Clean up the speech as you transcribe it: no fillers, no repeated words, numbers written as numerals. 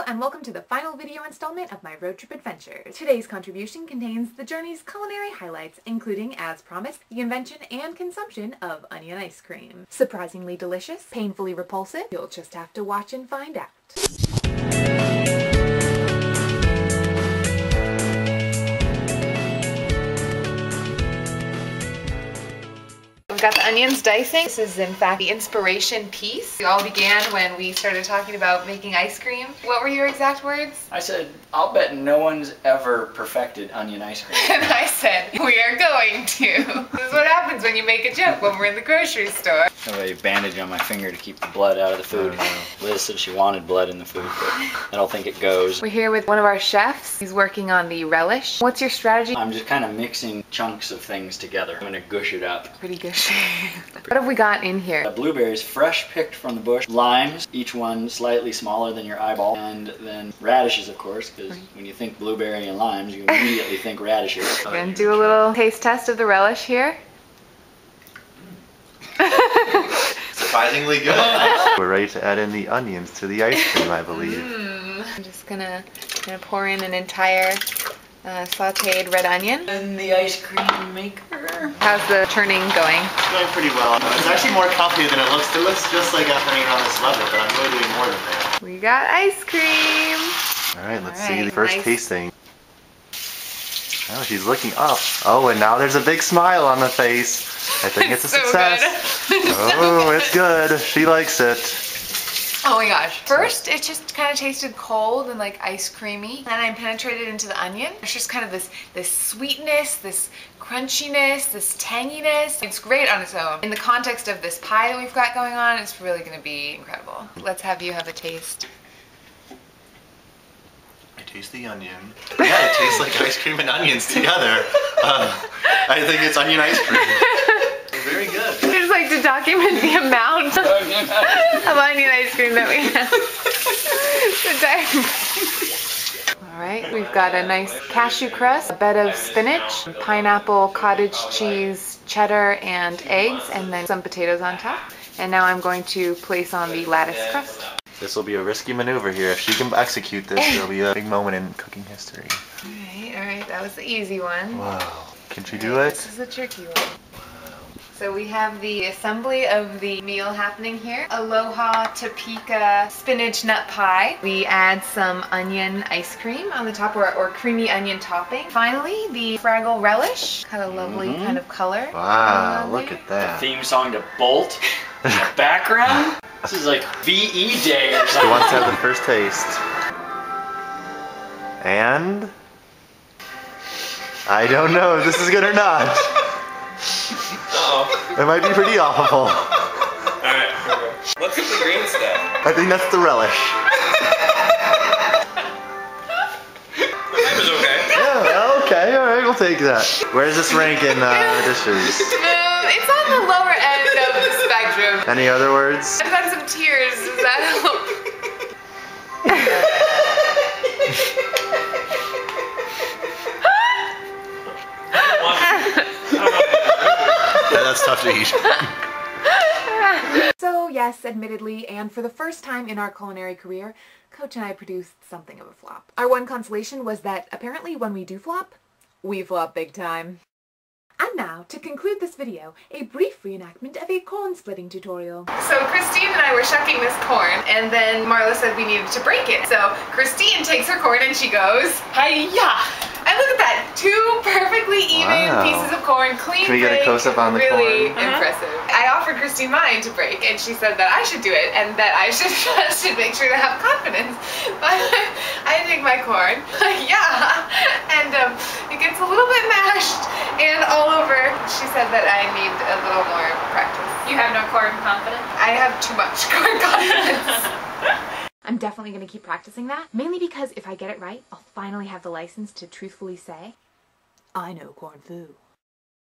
Hello and welcome to the final video installment of my road trip adventures. Today's contribution contains the journey's culinary highlights, including, as promised, the invention and consumption of onion ice cream. Surprisingly delicious, painfully repulsive, you'll just have to watch and find out. We've got the onions dicing. This is in fact the inspiration piece. It all began when we started talking about making ice cream. What were your exact words? I said, I'll bet no one's ever perfected onion ice cream. And I said, we are going to. This is what happens when you make a joke when we're in the grocery store. I have a bandage on my finger to keep the blood out of the food. Liz said she wanted blood in the food, but I don't think it goes. We're here with one of our chefs. He's working on the relish. What's your strategy? I'm just kind of mixing chunks of things together. I'm going to gush it up. Pretty gushy. What have we got in here? Blueberries fresh picked from the bush, limes, each one slightly smaller than your eyeball, and then radishes, of course, because when you think blueberry and limes, you immediately think radishes. We're going to do a little taste test of the relish here. Surprisingly good. We're ready to add in the onions to the ice cream, I believe. I'm just gonna pour in an entire sauteed red onion. And the ice cream maker. How's the turning going? It's going pretty well. It's actually more complicated than it looks. It looks just like I'm turning on this level, but I'm really doing more than that. We got ice cream. All right, let's see the first tasting. Oh, she's looking up. Oh, and now there's a big smile on the face. I think it's a success. Oh, it's good. She likes it. Oh my gosh. First, it just kind of tasted cold and like ice creamy. Then I penetrated into the onion. There's just kind of this sweetness, this crunchiness, this tanginess. It's great on its own. In the context of this pie that we've got going on, it's really going to be incredible. Let's have you have a taste. I taste the onion. Yeah, it tastes like ice cream and onions together. I think it's onion ice cream. Very good. I just like to document the amount of onion ice cream that we have. Alright, we've got a nice cashew crust, a bed of spinach, pineapple, cottage cheese, cheddar, and eggs, and then some potatoes on top. And now I'm going to place on the lattice crust. This will be a risky maneuver here. If she can execute this, it'll be a big moment in cooking history. Alright, that was the easy one. Wow. Can she do it? This is a tricky one. So we have the assembly of the meal happening here. Aloha Topeka spinach nut pie. We add some onion ice cream on the top, or creamy onion topping. Finally, the Fraggle relish. Kind of lovely kind of color. Wow, look at that. The theme song to Bolt in the background. This is like VE Day or something. Who wants to have the first taste? And? I don't know if this is good or not. It might be pretty awful. Alright, what's the green stuff? I think that's the relish. That was okay. Yeah, okay, alright, we'll take that. Where does this rank in dishes? It's on the lower end of the spectrum. Any other words? I've got some tears. Does that help? That's tough to eat. So yes, admittedly, and for the first time in our culinary career, Coach and I produced something of a flop. Our one consolation was that apparently when we do flop, we flop big time. And now, to conclude this video, a brief reenactment of a corn splitting tutorial. So Christine and I were shucking this corn, and then Marla said we needed to break it. So Christine takes her corn and she goes, hi-ya! And look at that! Two perfectly even pieces of corn, clean Can we get a close-up on the really corn? Impressive. I offered Christine mine to break, and she said that I should do it, and that I should make sure to have confidence. But I take my corn, yeah, and it gets a little bit mashed and all over. She said that I need a little more practice. You have no corn confidence? I have too much corn confidence. I'm definitely going to keep practicing that, mainly because if I get it right, I'll finally have the license to truthfully say, I know corn foo.